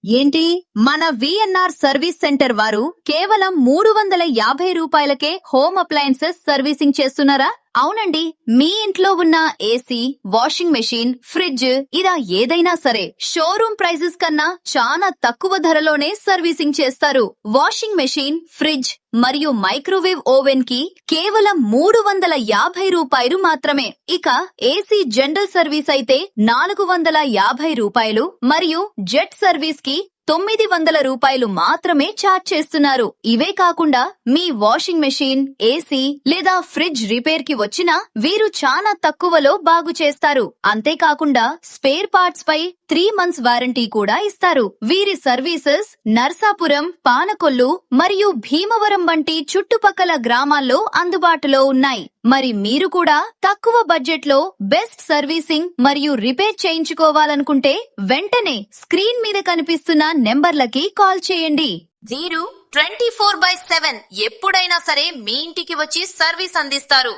ఏంటి, మన VNR service centre వారు కేవలం 350 రూపాయలకే హోమ్ అప్లయన్సెస్ సర్వీసింగ్ చేస్తున్నారా? అవునండి, మీ ఇంట్లో ఉన్న ఏసీ, వాషింగ్ మెషిన్, ఫ్రిడ్జ్ ఇలా ఏదైనా సరే షోరూమ్ ప్రైజెస్ కన్నా చాలా తక్కువ ధరలోనే సర్వీసింగ్ చేస్తారు. వాషింగ్ మెషిన్, ఫ్రిడ్జ్ మరియు మైక్రోవేవ్ ఓవెన్ కి కేవలం 350 రూపాయలు మాత్రమే. ఇక ఏసీ జనరల్ సర్వీస్ అయితే 450 రూపాయలు మరియు జెట్ సర్వీస్ కి 900 రూపాయలు మాత్రమే ఛార్జ్ చేస్తున్నారు. ఇవే కాకుండా మీ వాషింగ్ మెషిన్, ఏసీ లేదా ఫ్రిడ్జ్ రిపేర్ కి వచ్చినా వీరు చాలా తక్కువలో బాగు చేస్తారు. అంతేకాకుండా స్పేర్ పార్ట్స్ పై 3 months వారంటీ కూడా ఇస్తారు. వీరి సర్వీసెస్ నర్సాపురం, పానకొల్లు మరియు భీమవరం వంటి చుట్టుపక్కల గ్రామాల్లో అందుబాటులో ఉన్నాయి. మరి మీరు కూడా తక్కువ బడ్జెట్ లో బెస్ట్ సర్వీసింగ్ మరియు రిపేర్ చేయించుకోవాలనుకుంటే వెంటనే స్క్రీన్ మీద కనిపిస్తున్న నెంబర్లకి కాల్ చేయండి. 024/7 ఎప్పుడైనా సరే మీ ఇంటికి వచ్చి సర్వీస్ అందిస్తారు.